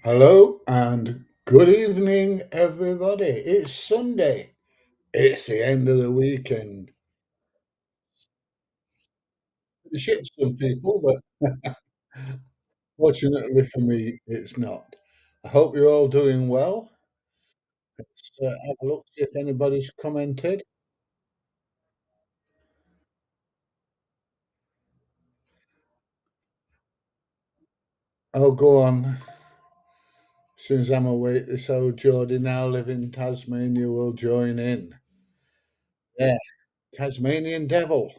Hello and good evening, everybody. It's Sunday. It's the end of the weekend. It shits some people, but fortunately for me, it's not. I hope you're all doing well. Let's have a look, see if anybody's commented. Oh, go on. As soon as I'm awake, this old Geordie now live in Tasmania will join in. Yeah, Tasmanian devil.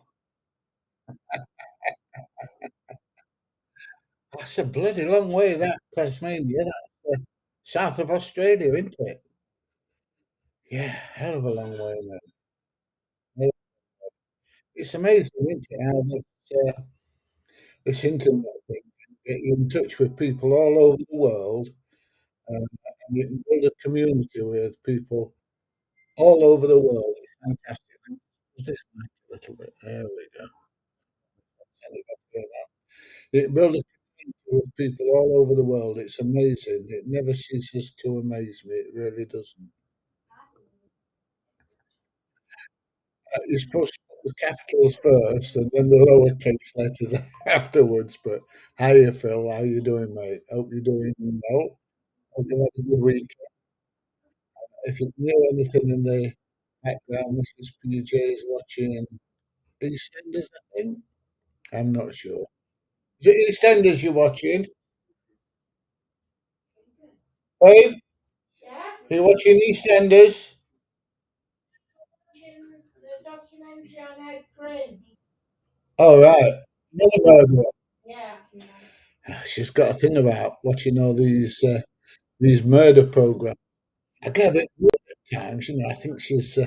That's a bloody long way, that Tasmania. That's south of Australia, isn't it? Yeah, hell of a long way, man. Yeah, it's amazing, isn't it, how this internet thing can get you in touch with people all over the world, and you can build a community with people all over the world. It's fantastic. This mic a little bit. There we go. You can build a community with people all over the world. It's amazing. It never ceases to amaze me. It really doesn't. You're supposed to put the capitals first and then the lowercase letters afterwards. But how you Phil? How you doing, mate? Hope you're doing well. Hope you had a good week. If you can hear anything in the background, Mrs. PJ is watching EastEnders, I think. I'm not sure. Is it EastEnders you're watching? Babe, are you watching EastEnders? Oh, right. Another murderer. She's got a thing about watching all these murder programs. I get a bit bored at times, you know. I think she's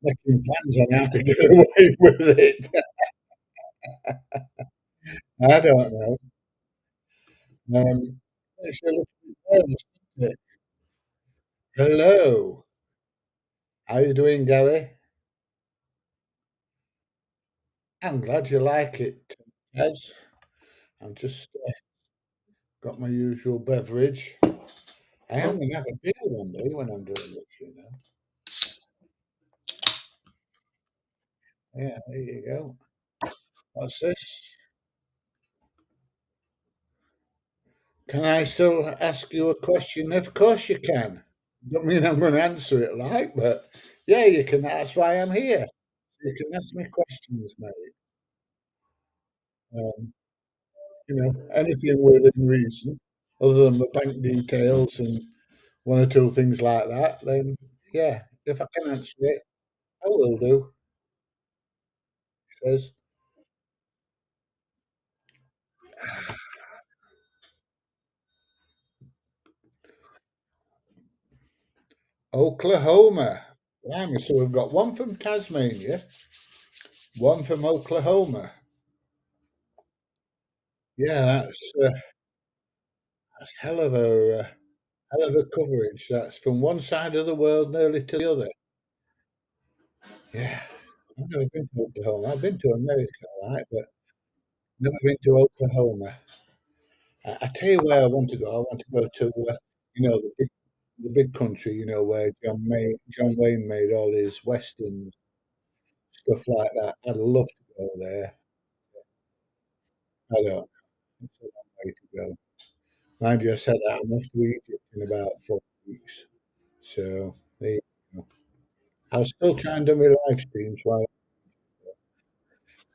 making plans on how to get away with it. I don't know. It's a little bit nervous, isn't it? Hello. How you doing, Gary? I'm glad you like it, Tez. I've just got my usual beverage. I am going to have a beer one day when I'm doing this, you know. Yeah, there you go. What's this? Can I still ask you a question? Of course you can. Don't mean I'm going to answer it like, but yeah, you can. That's why I'm here. You can ask me questions, mate. Um, anything within reason, other than the bank details and one or two things like that, then yeah, if I can answer it, I will do. He says Oklahoma. Blimey, so we've got one from Tasmania, one from Oklahoma. Yeah, that's hell of a coverage. That's from one side of the world nearly to the other. Yeah, I've never been to Oklahoma. I've been to America, all right, but never been to Oklahoma. I tell you where I want to go. I want to go to, the big country, where John Wayne made all his westerns, stuff like that. I'd love to go there. I don't. It's a long way to go. Mind you, I said that I'm off to Egypt in about 4 weeks. So there you go. I'll still try and do my live streams while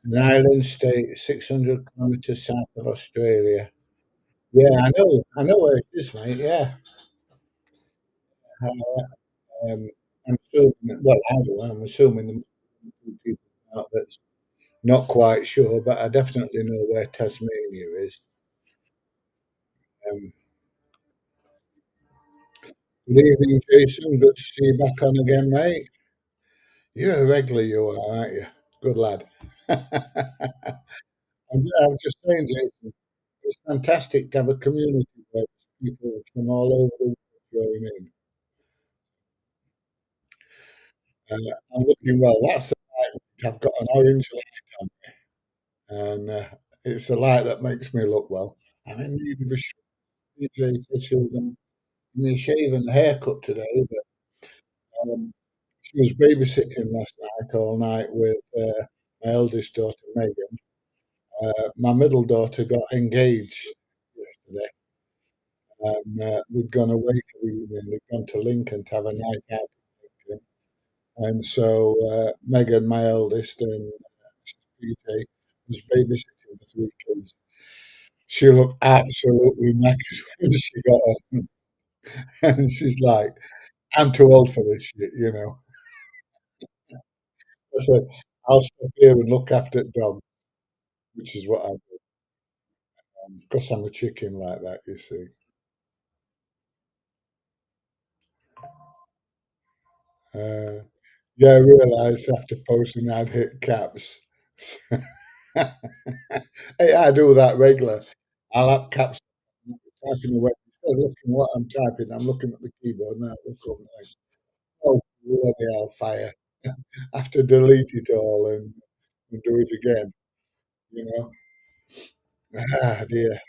an island state 600 kilometres south of Australia. Yeah, I know where it is, mate. Yeah. Um, I'm assuming, well, I do. I'm assuming there must be people out that's not quite sure, but I definitely know where Tasmania is. Um, Good evening, Jason. Good to see you back on again, mate. You're a regular, you are, aren't you? Good lad. I'm just saying, Jason, it's fantastic to have a community where people from all over the world join in. I'm looking well. That's the light. I've got an orange light on, and It's the light that makes me look well. I'm in need of a PJ for children. I mean, shaving the haircut today, but she was babysitting last night all night with my eldest daughter, Megan. My middle daughter got engaged yesterday, and we'd gone away for the evening. We'd gone to Lincoln to have a night out in Lincoln. And so Megan, my eldest, and PJ was babysitting the three kids. She looked absolutely knackered when she got home. And she's like, I'm too old for this shit, you know. I said, I'll stop here and look after the dog, which is what I do. Because I'm a chicken like that, you see. Uh, yeah, I realised after posting I'd hit caps. Hey, I do that regular. I'll have caps typing away. Instead of looking what I'm typing, I'm looking at the keyboard and I look up like, oh, bloody hellfire. I have to delete it all and do it again, you know. Ah, dear.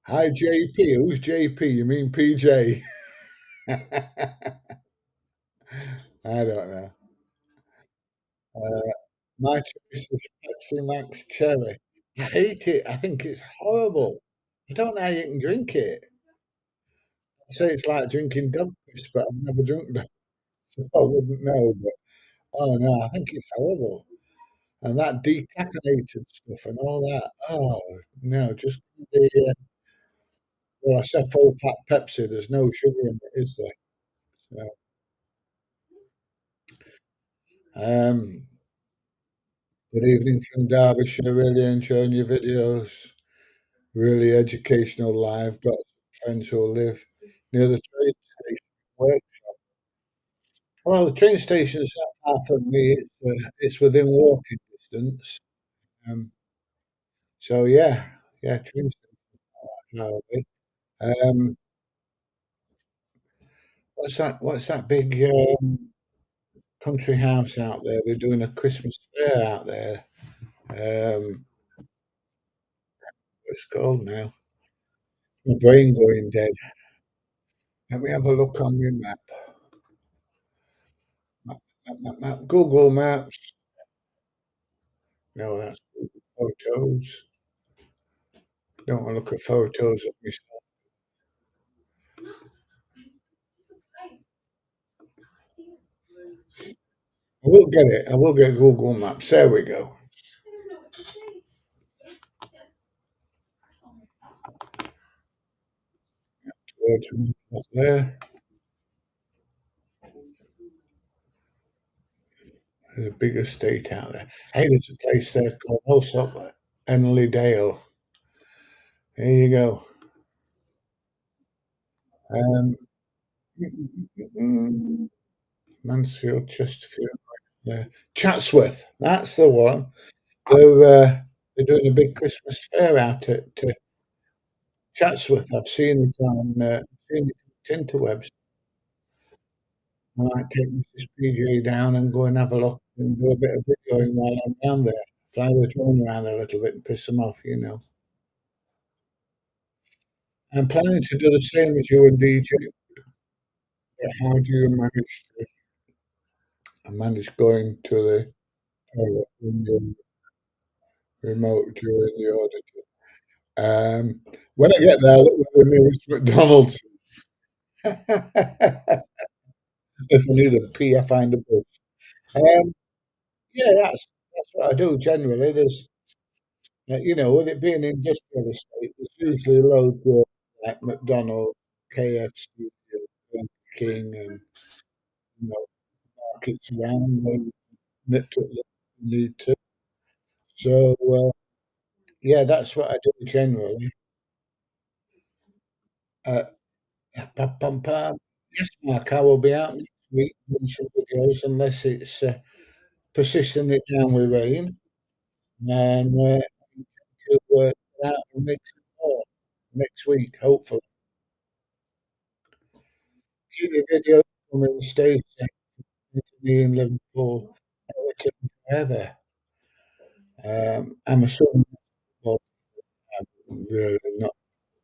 Hi, JP. Who's JP? You mean PJ? I don't know. Uh, my choice is Pepsi Max Cherry. I hate it. I think it's horrible. I don't know how you can drink it. I say it's like drinking dog piss, but I've never drunk dog, so I wouldn't know. But oh no, I think it's horrible. And that decaffeinated stuff and all that. Oh no, just the well, I said full fat Pepsi. There's no sugar in it, is there? So, good evening from Derbyshire. Really enjoying your videos. Really educational live. Got friends who live near the train station. Work. Well, the train station's not far from me. It's within walking distance. Um, so yeah, train station far away. Um, what's that? What's that big country house out there? They're doing a Christmas fair out there. What it's called now? My brain going dead. Let me have a look on my map. Google Maps. No, that's photos. Don't want to look at photos of myself. I will get it. I will get Google Maps. There we go. Go to there. There's a big estate out there. Hey, there's a place there called also Enley Dale. There you go. Um, Mansfield, Chesterfield, there. Chatsworth. That's the one. They're doing a big Christmas fair out at Chatsworth. I've seen it on interwebs. I might take Mrs. PJ down and go and have a look and do a bit of videoing while I'm down there. Fly the drone around a little bit and piss them off, you know. I'm planning to do the same as you and DJ, but how do you manage going to the toilet when you're remote during the auditor? When I get there, I'll look for the nearest McDonald's. If I need a pee, I find a bus. Um, yeah, that's what I do generally. With it being an industrial estate, there's usually loads of like McDonald's, KFC, Burger King, and markets around and nip to it if you need to. So yeah, that's what I do generally. Uh, pam, pam, pam. Yes, Mark, I will be out next week doing some videos unless it's persisting it down with rain, and to get out and make some more next week, hopefully. Keep the video coming, stay safe. to be in Liverpool forever. I'm a Sunderland supporter. I'm really not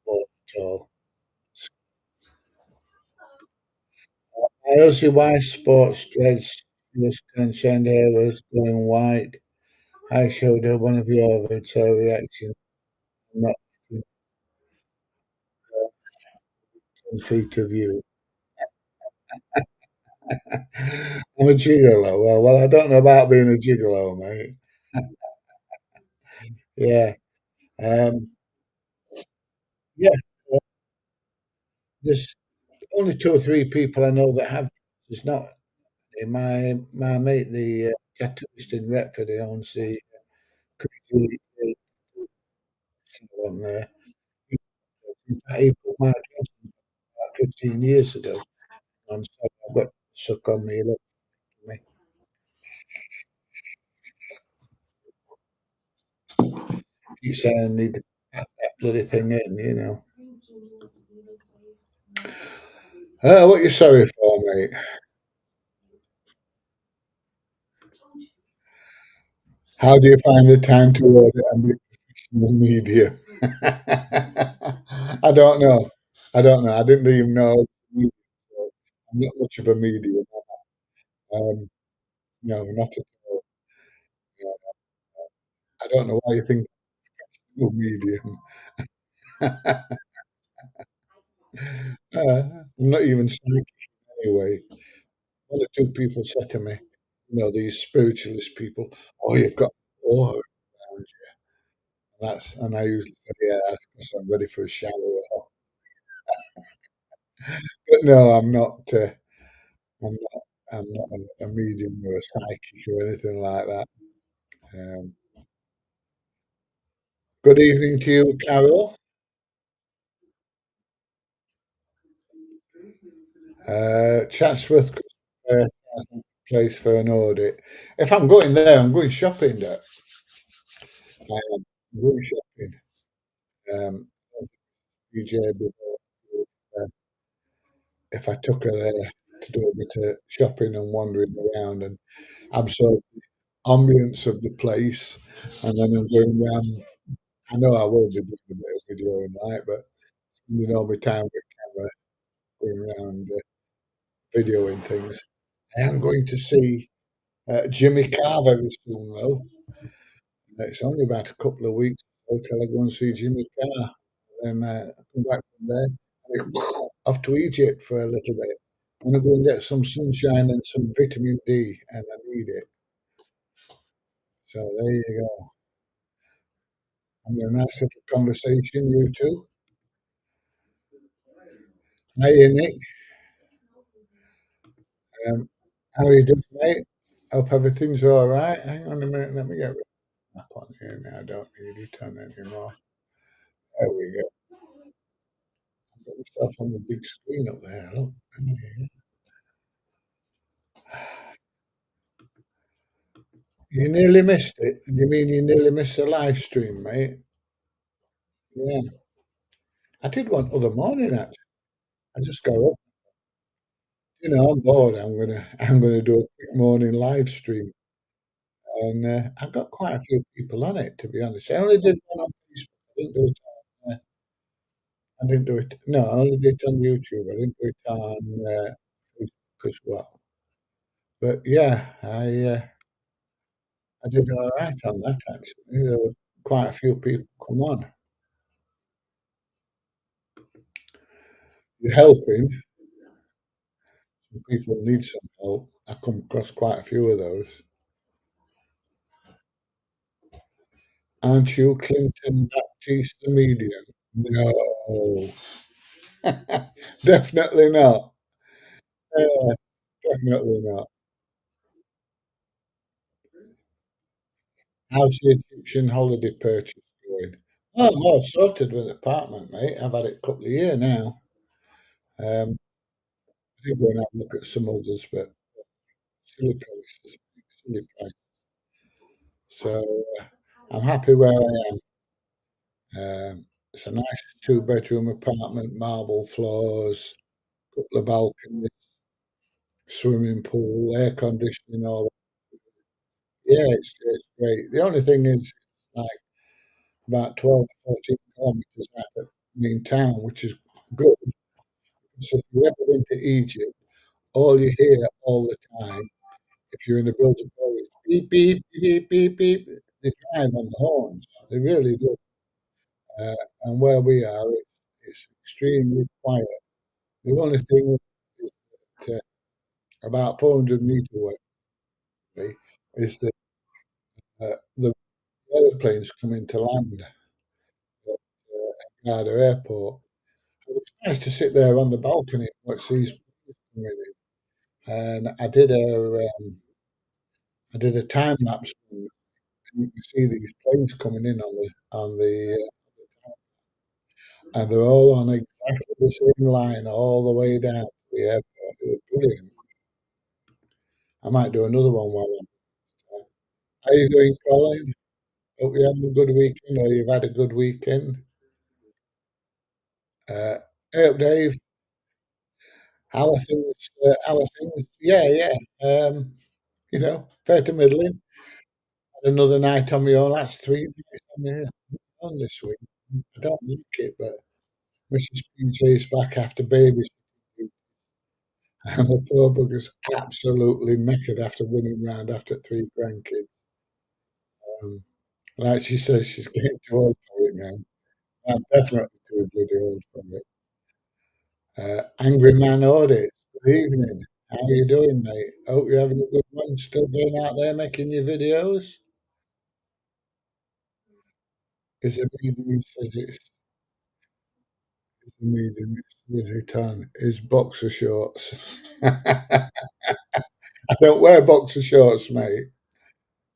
football at all. I also why sports dreads was concerned here was going white. I showed her one of your video reactions, not 10 feet of you. I'm a gigolo. Well, I don't know about being a gigolo, mate. Yeah. Um, yeah. uh, There's only two or three people I know that have. It's not my mate, the tattooist in Retford, he owns the Creative salon there. In fact, he put my address about 15 years ago. And so I've got suck on me, look at me. Keep saying I need to pack that bloody thing in. What you sorry for, mate? How do you find the time to order and be professional media? I don't know. I don't know. I didn't even know. I'm not much of a medium. Um, no, not at all. Yeah, I don't know why you think I'm a medium. I'm not even psychic anyway. One or two people said to me, these spiritualist people, "Oh, you've got aura around you." And I usually say, "Yeah, that's 'cause I'm ready for a shower." But no, I'm not. I'm not. I'm not a medium or a psychic or anything like that. Um, Good evening to you, Carol. Chatsworth place for an audit. If I'm going there, I'm going shopping. There, I am going shopping. Um, UJ before, uh, if I took her there to do a bit of shopping and wandering around and absorb the ambience of the place, and then I'm going around. I know I will be doing a bit of video and that, but my time with camera, going around videoing things. I am going to see Jimmy Carr very soon, though. It's only about a couple of weeks until I go and see Jimmy Carr. Then come back from there, and off to Egypt for a little bit. I'm going to go and get some sunshine and some vitamin D, and I need it. So there you go. Having a nice little conversation, you two. Hey, Nick. Um, how are you doing, mate? Hope everything's all right. Hang on a minute. Let me get rid of that on here now. I don't need it on anymore. There we go. Got myself on the big screen up there. Look. You nearly missed it. You mean you nearly missed the live stream, mate? Yeah. I did one other morning actually. I just go up. I'm bored. I'm gonna do a quick morning live stream, and I've got quite a few people on it. To be honest, I only did one on Facebook. I didn't do it. No, I only did it on YouTube. I didn't do it on Facebook as well. But yeah, I did all right on that actually. There were quite a few people come on. You're helping. Some people need some help. I come across quite a few of those. Aren't you Clinton Baptiste the medium? No, definitely not. Yeah, definitely not. How's the Egyptian holiday purchase going? Oh, I'm all sorted with the apartment, mate. I've had it a couple of years now. Um, I did go and have a look at some others, but silly prices, silly price. So I'm happy where I am. It's a nice two-bedroom apartment, marble floors, couple of balconies, swimming pool, air conditioning, all. Yeah, it's great. The only thing is, like, about 12 or 14 kilometers out of main town, which is good. So if you ever been to Egypt, all you hear all the time, if you're in a building, is beep, beep, beep, beep, beep. They drive on the horns. They really do. Uh, and where we are, it's extremely quiet. The only thing is that about 400 meter away is that the aeroplanes come into land at Garda Airport. So it's nice to sit there on the balcony and watch these planes coming in. And I did a time lapse, and you can see these planes coming in on the and they're all on exactly the same line all the way down to the airport. It was brilliant. I might do another one while I'm there. How you doing, Colin? Hope you're having a good weekend, or you've had a good weekend. Uh, hey up, Dave. How are things? How are things? Yeah, yeah. Fair to middling. Had another night on my own. That's 3 nights on my own this week. I don't like it, but Mrs. PJ's back after babies, and the poor bugger's absolutely knackered after running round after three grandkids. Um, like she says, she's getting too old for it now. I'm definitely too bloody old for it. Angry Man Audit. Good evening. How are you doing, mate? Hope you're having a good one. Still being out there making your videos? Is it medium? Is it medium? Is it on? Is boxer shorts? I don't wear boxer shorts, mate.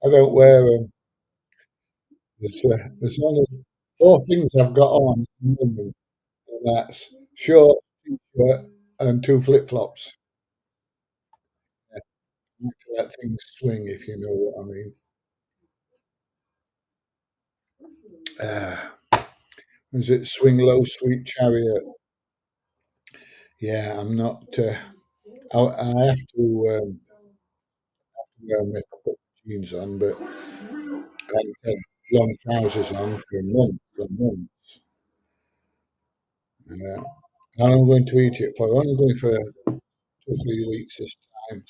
I don't wear them. There's only four things I've got on at the moment, and that's short, t-shirt, and two flip-flops. Yeah, I like to let things swing, if you know what I mean. Uh, is it swing low, sweet chariot? Yeah, I'm not. I have to wear my jeans on, but I've had long trousers on for months and months. Uh, and I'm going to Egypt for. I'm only going for 2 or 3 weeks this time.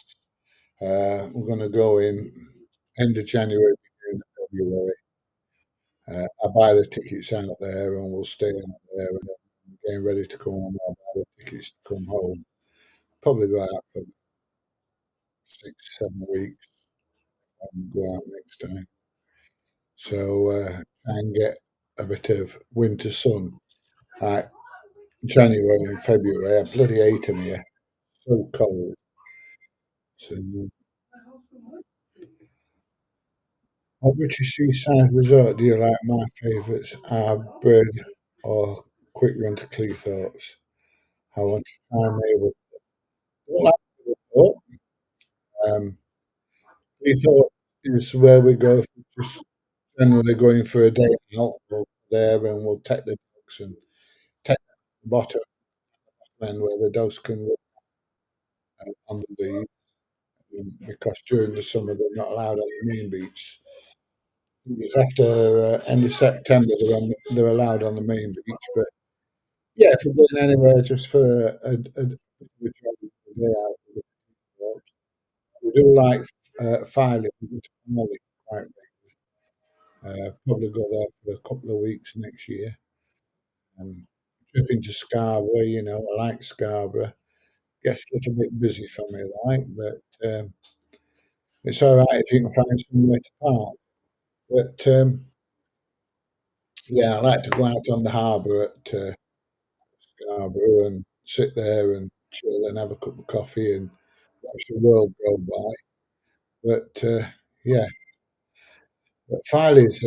We're going to go in end of January, beginning of February. I buy the tickets out there, and we'll stay out there. And then getting ready to come home, I'll buy the tickets to come home. Probably go out for 6, 7 weeks and go out next time. So try and get a bit of winter sun. Like January and February, I bloody hate them here. So cold. So, what British seaside resort do you like? My favourites are Bird or Quick Run to Cleethorpes. I want to try and able. I don't like Cleethorpes. Um, Cleethorpes is where we go for just generally going for a day out. We'll go there and we'll take the dogs and take the bottom and where the dogs can run on the beach. Because during the summer they're not allowed on the main beach. It's after end of September they're allowed on the main beach. But yeah, if we're going anywhere just for a day out, we do like Filey. We go to Filey quite probably go there for a couple of weeks next year. Um, Trip into Scarborough, I like Scarborough. Gets a little bit busy for me, like, but it's all right if you can find somewhere to park. But yeah, I like to go out on the harbour at Scarborough and sit there and chill and have a cup of coffee and watch the world go by. But yeah, but Filey's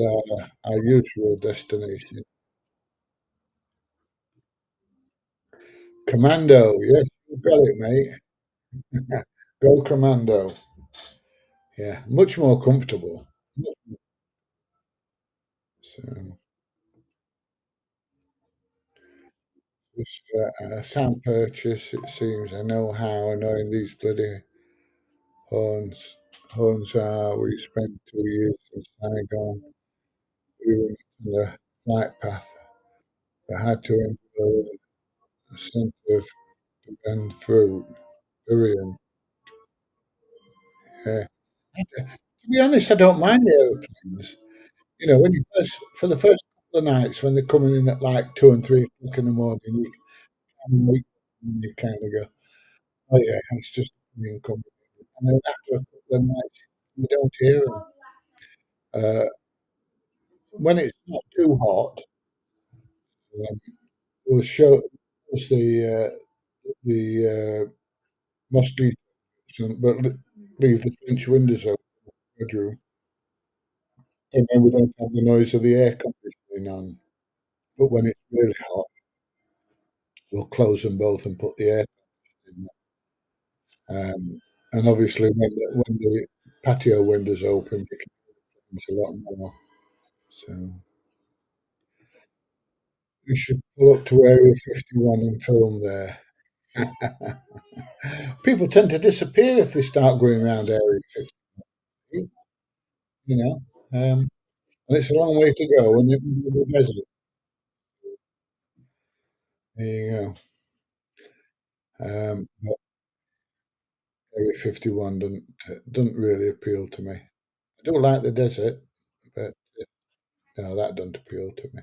our usual destination. Commando, yes, you've got it, mate. Go Commando. Yeah, much more comfortable. So, Just sound purchase, it seems. I know how annoying these bloody horns horns are. We spent 2 years in Saigon. We were on the flight path. I had to endure a scent of and fruit, durian. Yeah. To be honest, I don't mind the aeroplanes. You know, when you first for the first couple of nights when they're coming in at like 2 and 3 o'clock in the morning, you kind of go, "Oh yeah, it's just incoming." And then after a couple of nights, you don't hear them. When it's not too hot, um, we'll show us the mosquitoes, but leave the French windows open in the bedroom, and then we don't have the noise of the air conditioning on. But when it's really hot, we'll close them both and put the air conditioning on. And obviously, when the patio windows open, you can use a lot more. So we should pull up to Area 51 and film there. People tend to disappear if they start going around Area 50, you know. And it's a long way to go in the desert. There you go. But Area 51 doesn't really appeal to me. I do like the desert, but no, that doesn't appeal to me.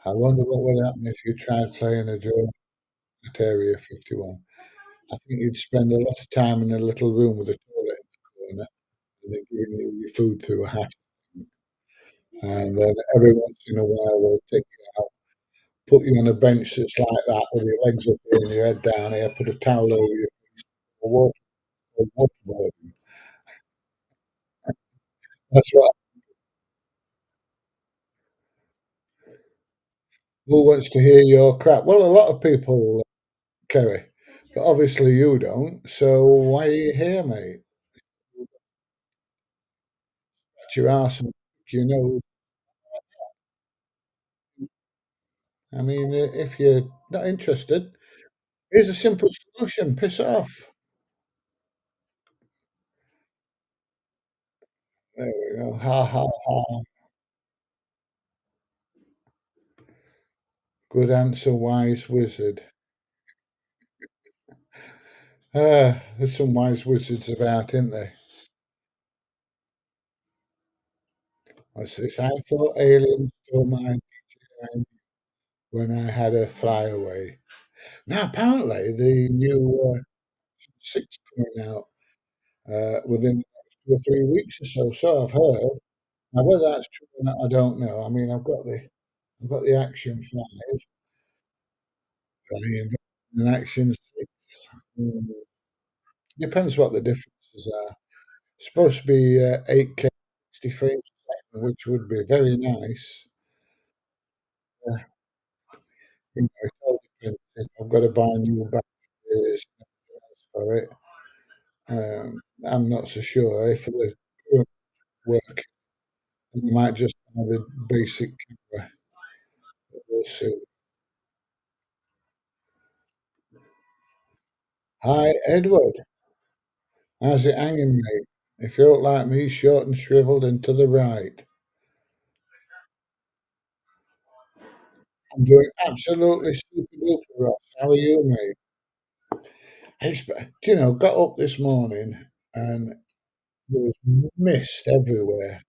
I wonder what would happen if you tried flying a drone at Area 51. I think you'd spend a lot of time in a little room with a toilet in the corner, and they're giving you your food through a hat. And then every once in a while, they'll take you out, put you on a bench that's like that, with your legs up here and your head down here, put a towel over you, or waterboarding. That's what. Who wants to hear your crap? Well, a lot of people, Kerry, but obviously you don't. So why are you here, mate? At your arse and you know. I mean, if you're not interested, here's a simple solution: piss off. There we go. Ha ha ha. Good answer, wise wizard. There's some wise wizards about, isn't there? What's this? I thought aliens stole my time when I had a flyaway. Now, apparently, the new six coming out within the next 2 or 3 weeks or so. So I've heard. Now, whether that's true or not, I don't know. I mean, I've got the Action 5, an Action 6. Mm, depends what the differences are. It's supposed to be 8K 60 frames a second, which would be very nice. Uh, it all depends if I've got to buy new batteries and everything else for it. I'm not so sure if the current work, I might just buy the basic camera. We'll see. Hi, Edward. How's it hanging, mate? If you look like me, short and shriveled and to the right. I'm doing absolutely super duper, Ross. How are you, mate? Got up this morning and there was mist everywhere.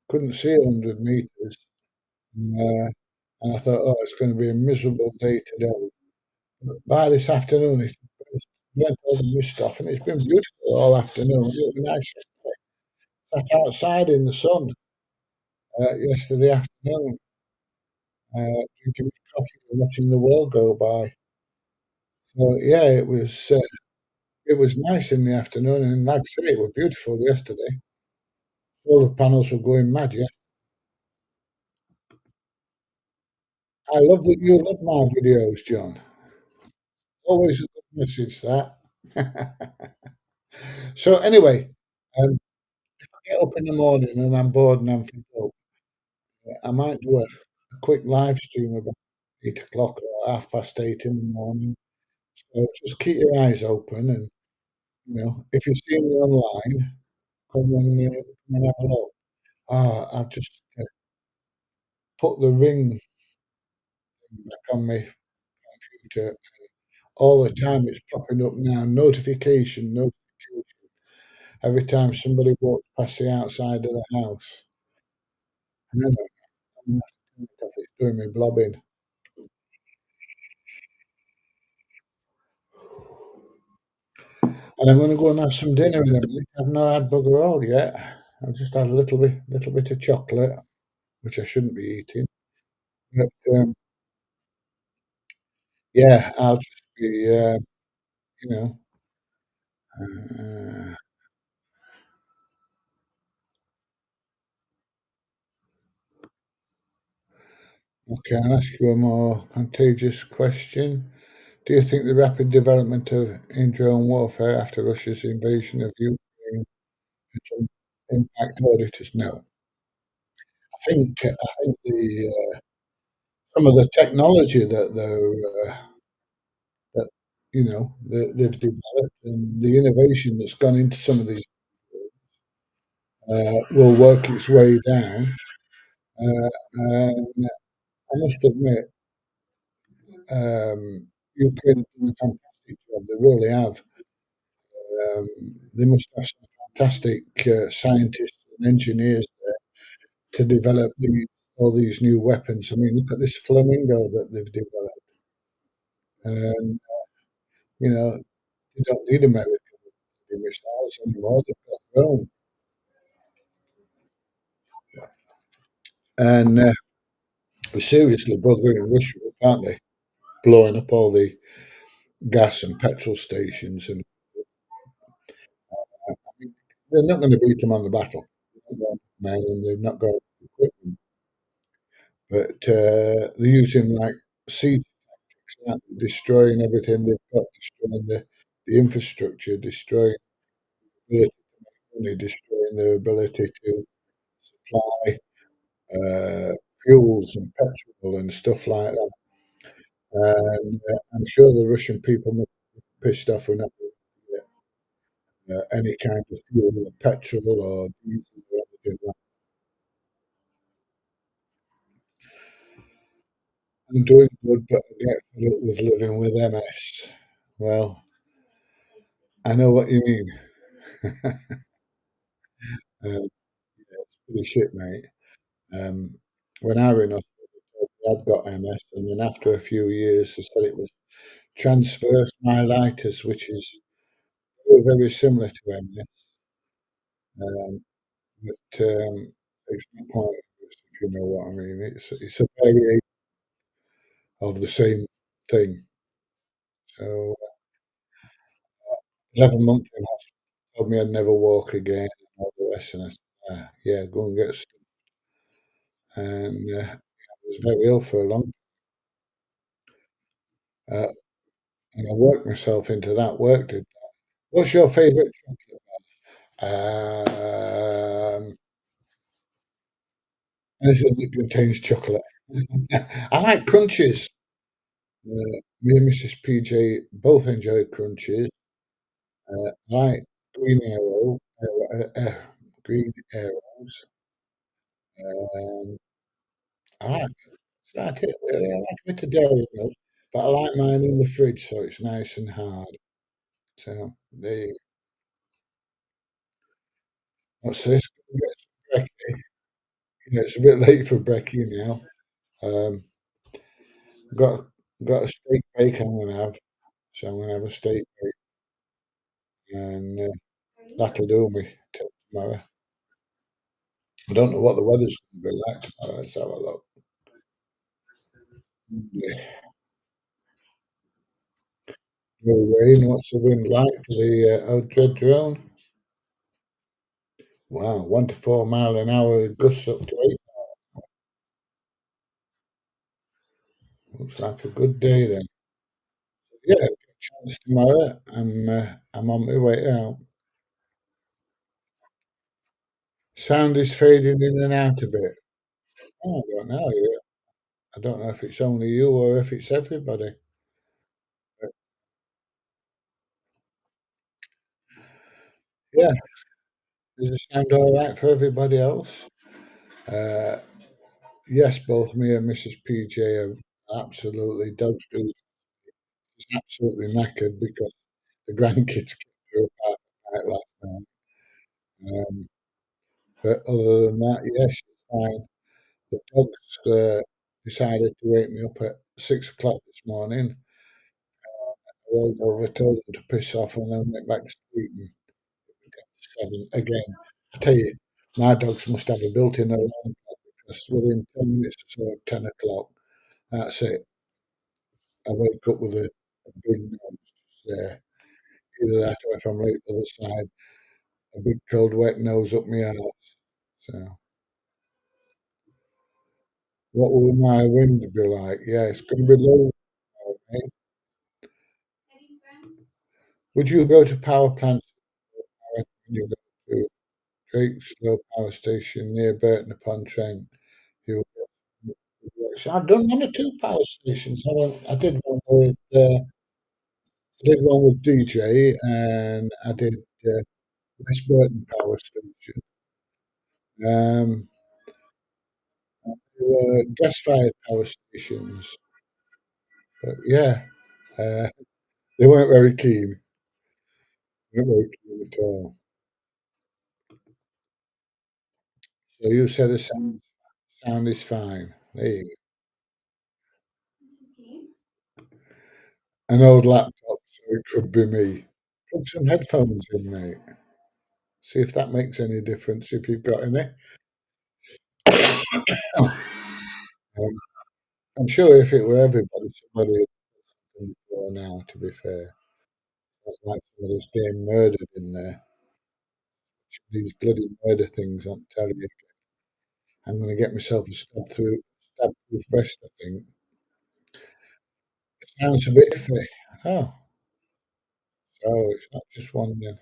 Couldn't see 100 meters. And I thought, oh, it's going to be a miserable day today. But by this afternoon, it's went all the mist off, and it's been beautiful all afternoon. It was nice. Sat outside in the sun yesterday afternoon, drinking coffee and watching the world go by. So yeah, it was nice in the afternoon, and like I say, it was beautiful yesterday. Solar panels were going mad. Yeah, I love that you love my videos, John. Always a good message that. So anyway, um, get up in the morning and I'm bored and I'm fed up. I might do a quick live stream about. 8 o'clock or 8:30 in the morning. So just keep your eyes open and, if you see me online, come and have a look. I've just, put the ring back on my computer. All the time it's popping up now, notification. Every time somebody walks past the outside of the house. And I don't know, if it's doing me blobbing. And I'm gonna go and have some dinner in a minute. I've not had bugger all yet. I've just had a little bit of chocolate, which I shouldn't be eating. But, yeah, I'll just be, you know, uh, okay, I'll ask you a more contagious question. Do you think the rapid development in drone warfare after Russia's invasion of Ukraine will impact auditors? No. I think some of the technology that they've developed and the innovation that's gone into some of these will work its way down. And I must admit, Ukraine have done a fantastic job. They really have. They must have some fantastic scientists and engineers to develop all these new weapons. I mean, look at this flamingo that they've developed. And, they don't need American missiles anymore. They've got their own. And they're seriously buggering Russia, aren't they? Blowing up all the gas and petrol stations. And they're not going to beat them on the battle. Man, and they've not got equipment. But they're using like siege tactics, aren't they? Destroying everything they've got, destroying the infrastructure, destroying the ability to make money, destroying their ability to supply fuels and petrol and stuff like that. And I'm sure the Russian people must be pissed off enough to get any kind of fuel or petrol or diesel or anything like that. I'm doing good, but I get fed up with living with MS. Well, I know what you mean. It's pretty shit, mate. Um, when I were in hospital, I'd got MS, and then after a few years, they said it was transverse myelitis, which is very, very similar to MS. Um, but it's not quite, if you know what I mean. It's a variation of the same thing. So 11 months in hospital told me I'd never walk again and all the rest. And I said, yeah, go and get stuff. And I was very ill for a long time. And I worked myself into that, worked it. What's your favourite chocolate? Anything that contains chocolate. I like crunches. Me and Mrs. PJ both enjoy crunches. I like green green arrows. Um, I like that's it really. I like a bit of dairy milk, but I like mine in the fridge so it's nice and hard. So there you what's this? Go and get some brekkie. Yeah, it's a bit late for brekkie now. Um, got got a steak bake I'm gonna have, so I'm gonna have a steak bake, and that'll do me till tomorrow. I don't know what the weather's gonna be like tomorrow. Let's have a look. Yeah, no rain. What's the wind like for the Old Dread drone? Wow, 1 to 4 mile an hour, gusts up to 8. Looks like a good day then. Yeah, good chance tomorrow. I'm on my way out. Sound is fading in and out a bit. Oh, I don't know. Yeah. I don't know if it's only you or if it's everybody. But yeah, does it sound all right for everybody else? Uh, yes, both me and Mrs. PJ are absolutely dogs do is absolutely knackered because the grandkids came through half the night last night. Um, but other than that, yes, it's fine. The dogs decided to wake me up at 6 o'clock this morning. I rolled over, told them to piss off, and then went back to sleep. And 7 again. I tell you, my dogs must have a built-in alarm clock because within 10 minutes or so of 10 o'clock, that's it. I wake up with a big nose. Either that or if I'm late to the side, a big cold wet nose up my arse. So, what will my wind be like? Yeah, it's going to be low. Mate. Would you go to power plants? I reckon you go to Drake's Low Power Station near Burton upon Trent. You I've done 1 or 2 power stations. I did one with DJ, and I did West Burton Power Station. Um, they were gas-fired power stations, but yeah, uh, they weren't very keen. They weren't very keen at all. So you said the sound is fine. There you go. An old laptop, so it could be me. Plug some headphones in, mate. See if that makes any difference if you've got any. Um, I'm sure if it were everybody, somebody would put them before now, to be fair. That's like somebody's getting murdered in there. These bloody murder things, I'm telling you. I'm going to get myself a stab through vest, I think. It sounds a bit iffy. Oh, so it's not just one then.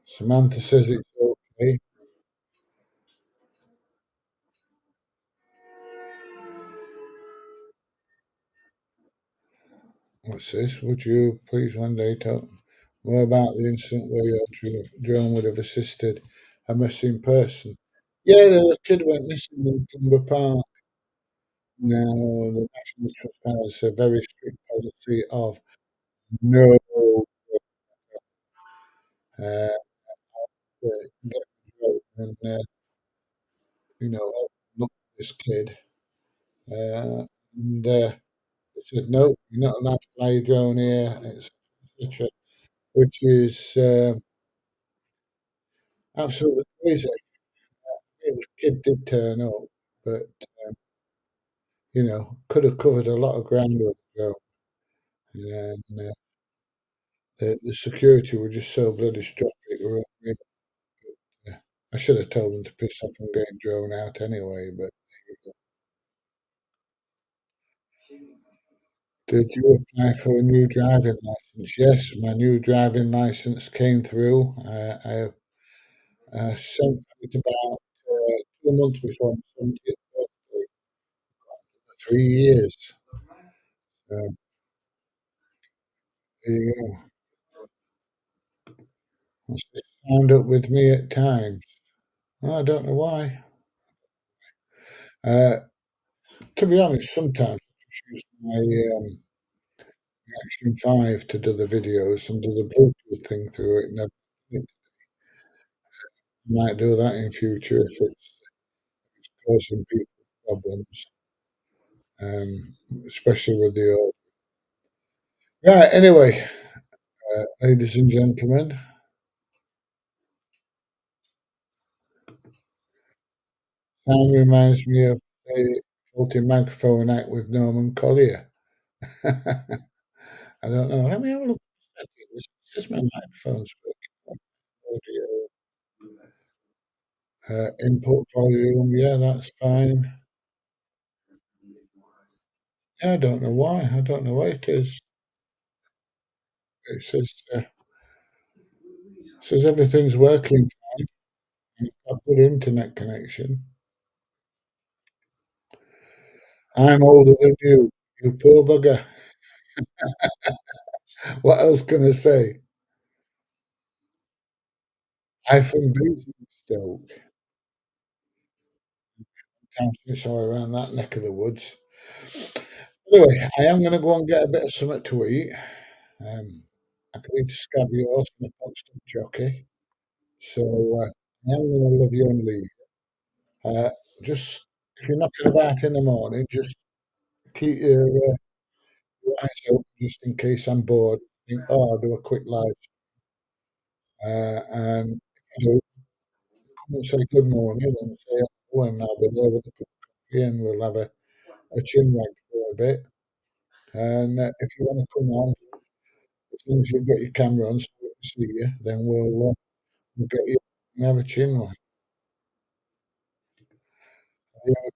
Samantha says it's okay. What's this? Would you please one day tell more about the incident where your drone would have assisted a missing person? Yeah, the kid went missing in Cumber Park. Now, the National Trust has a very strict policy of no uh, get drone and look at this kid. And they said, no, you're not allowed to fly your drone here, etc. Which is absolutely crazy. Yeah, the kid did turn up, but could have covered a lot of ground with the drone. And the security were just so bloody strict. Yeah. I should have told them to piss off and get drone out anyway. But did you apply for a new driving license? Yes, my new driving license came through. I sent it about 2 months before my 70th birthday, 3 years. So there you go. It's just wound up with me at times. I don't know why. Uh, to be honest, sometimes I just use my Action 5 to do the videos and do the Bluetooth thing through it. And I might do that in future if it's causing people problems, um, especially with the audio. Right, anyway, ladies and gentlemen, sound reminds me of a faulty microphone act with Norman Collier. I don't know. Let me have a look. It's just my microphone's working. Audio. Input volume, yeah, that's fine. Yeah, I don't know why. I don't know why it is. It says everything's working fine. I've got good internet connection. I'm older than you poor bugger. What else can I say? I from Basingstoke, county somewhere around that neck of the woods. Anyway, I am going to go and get a bit of something to eat. I can eat a scabby horse and a Buxton jockey. So I am going to love you and leave. Uh, just if you're knocking about in the morning, just keep your eyes open just in case I'm bored. Think, oh, I'll do a quick live. And if you do, come and say good morning and say hello, and I'll be there with a cup of coffee and we'll have a chin wag for a bit. And if you want to come on, as long as you've got your camera on so we can see you, then we'll get you and have a chin wag. Yeah,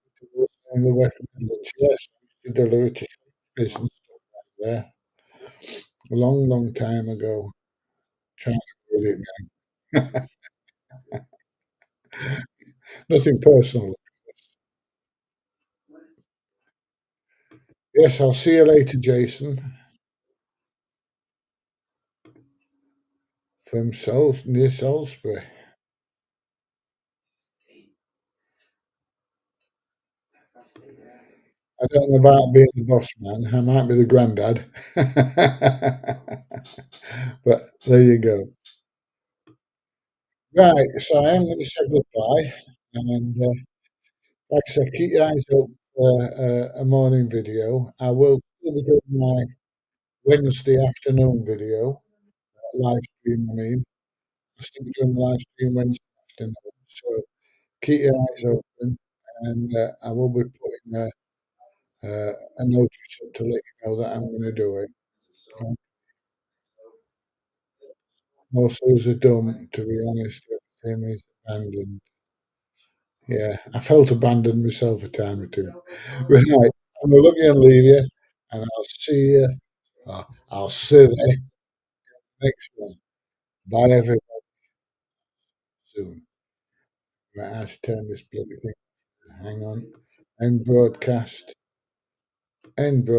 in the West Midlands, yes, I used to deliver to business stuff there a long, long time ago. Trying to do it now. Nothing personal. Yes, I'll see you later, Jason, from near Salisbury. I don't know about being the boss man. I might be the granddad. But there you go. Right, so I am going to say goodbye. And like I said, keep your eyes open for a morning video. I will still be doing my Wednesday afternoon video, live stream, I mean. I'll still be doing the live stream Wednesday afternoon. So keep your eyes open. And I will be putting a notice up to let you know that I'm going to do it. Most of us are done, to be honest. Everything is abandoned. Yeah, I felt abandoned myself a time or two. Right, I'm going to look you and leave you, and I'll see you. I'll see you next one. Bye, everyone. Soon. Right, I have to turn this bloody thing. Hang on. End broadcast. End broadcast.